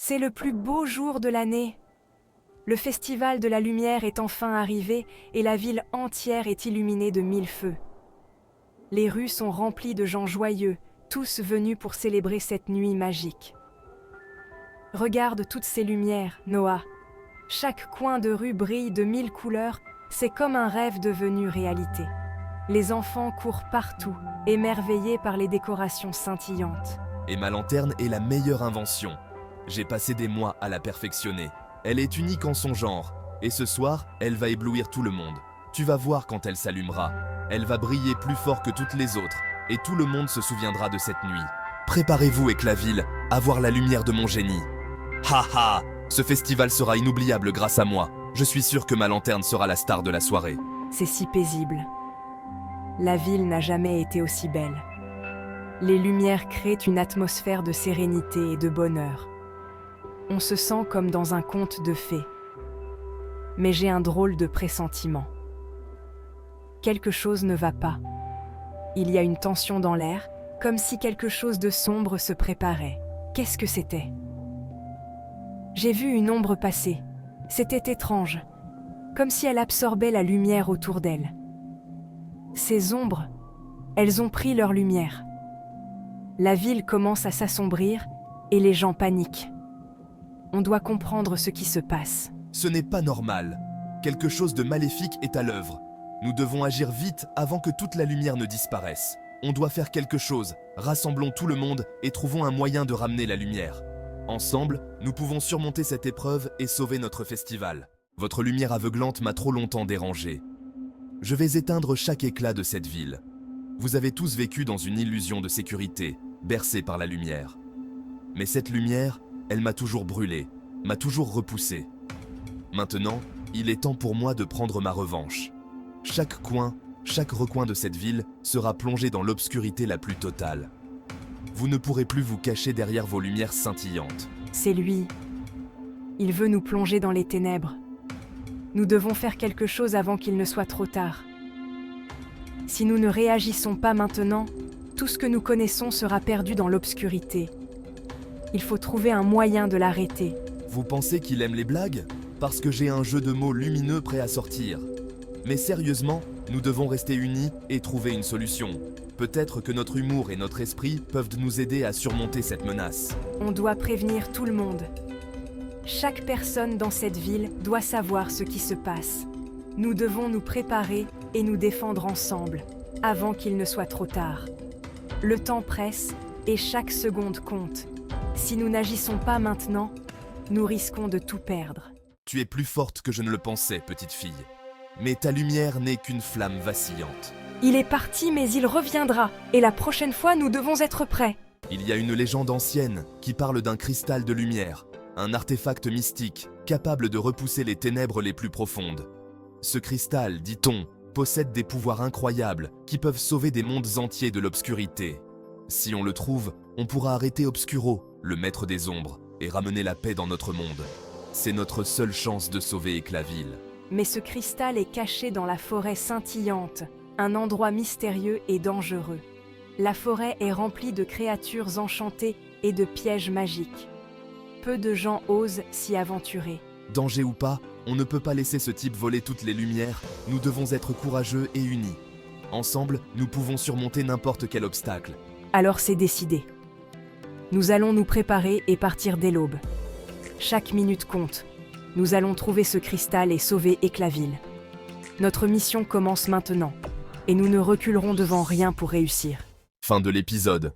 C'est le plus beau jour de l'année. Le festival de la lumière est enfin arrivé et la ville entière est illuminée de 1000 feux. Les rues sont remplies de gens joyeux, tous venus pour célébrer cette nuit magique. Regarde toutes ces lumières, Noah. Chaque coin de rue brille de 1000 couleurs, c'est comme un rêve devenu réalité. Les enfants courent partout, émerveillés par les décorations scintillantes. Et ma lanterne est la meilleure invention. J'ai passé des mois à la perfectionner. Elle est unique en son genre, et ce soir, elle va éblouir tout le monde. Tu vas voir quand elle s'allumera. Elle va briller plus fort que toutes les autres, et tout le monde se souviendra de cette nuit. Préparez-vous, Éclaville, à voir la lumière de mon génie. Ha ha! Ce festival sera inoubliable grâce à moi. Je suis sûr que ma lanterne sera la star de la soirée. C'est si paisible. La ville n'a jamais été aussi belle. Les lumières créent une atmosphère de sérénité et de bonheur. On se sent comme dans un conte de fées. Mais j'ai un drôle de pressentiment. Quelque chose ne va pas. Il y a une tension dans l'air, comme si quelque chose de sombre se préparait. Qu'est-ce que c'était ? J'ai vu une ombre passer. C'était étrange, comme si elle absorbait la lumière autour d'elle. Ces ombres, elles ont pris leur lumière. La ville commence à s'assombrir et les gens paniquent. On doit comprendre ce qui se passe. Ce n'est pas normal. Quelque chose de maléfique est à l'œuvre. Nous devons agir vite avant que toute la lumière ne disparaisse. On doit faire quelque chose. Rassemblons tout le monde et trouvons un moyen de ramener la lumière. Ensemble, nous pouvons surmonter cette épreuve et sauver notre festival. Votre lumière aveuglante m'a trop longtemps dérangé. Je vais éteindre chaque éclat de cette ville. Vous avez tous vécu dans une illusion de sécurité, bercée par la lumière. Mais cette lumière, elle m'a toujours brûlé, m'a toujours repoussé. Maintenant, il est temps pour moi de prendre ma revanche. Chaque coin, chaque recoin de cette ville sera plongé dans l'obscurité la plus totale. Vous ne pourrez plus vous cacher derrière vos lumières scintillantes. C'est lui. Il veut nous plonger dans les ténèbres. Nous devons faire quelque chose avant qu'il ne soit trop tard. Si nous ne réagissons pas maintenant, tout ce que nous connaissons sera perdu dans l'obscurité. Il faut trouver un moyen de l'arrêter. Vous pensez qu'il aime les blagues ? Parce que j'ai un jeu de mots lumineux prêt à sortir. Mais sérieusement, nous devons rester unis et trouver une solution. Peut-être que notre humour et notre esprit peuvent nous aider à surmonter cette menace. On doit prévenir tout le monde. Chaque personne dans cette ville doit savoir ce qui se passe. Nous devons nous préparer et nous défendre ensemble, avant qu'il ne soit trop tard. Le temps presse et chaque seconde compte. Si nous n'agissons pas maintenant, nous risquons de tout perdre. Tu es plus forte que je ne le pensais, petite fille. Mais ta lumière n'est qu'une flamme vacillante. Il est parti, mais il reviendra. Et la prochaine fois, nous devons être prêts. Il y a une légende ancienne qui parle d'un cristal de lumière, un artefact mystique capable de repousser les ténèbres les plus profondes. Ce cristal, dit-on, possède des pouvoirs incroyables qui peuvent sauver des mondes entiers de l'obscurité. Si on le trouve, on pourra arrêter Obscuro, le maître des ombres, et ramener la paix dans notre monde. C'est notre seule chance de sauver Éclaville. Mais ce cristal est caché dans la forêt scintillante, un endroit mystérieux et dangereux. La forêt est remplie de créatures enchantées et de pièges magiques. Peu de gens osent s'y aventurer. Danger ou pas, on ne peut pas laisser ce type voler toutes les lumières, nous devons être courageux et unis. Ensemble, nous pouvons surmonter n'importe quel obstacle. Alors c'est décidé. Nous allons nous préparer et partir dès l'aube. Chaque minute compte. Nous allons trouver ce cristal et sauver Éclaville. Notre mission commence maintenant, et nous ne reculerons devant rien pour réussir. Fin de l'épisode.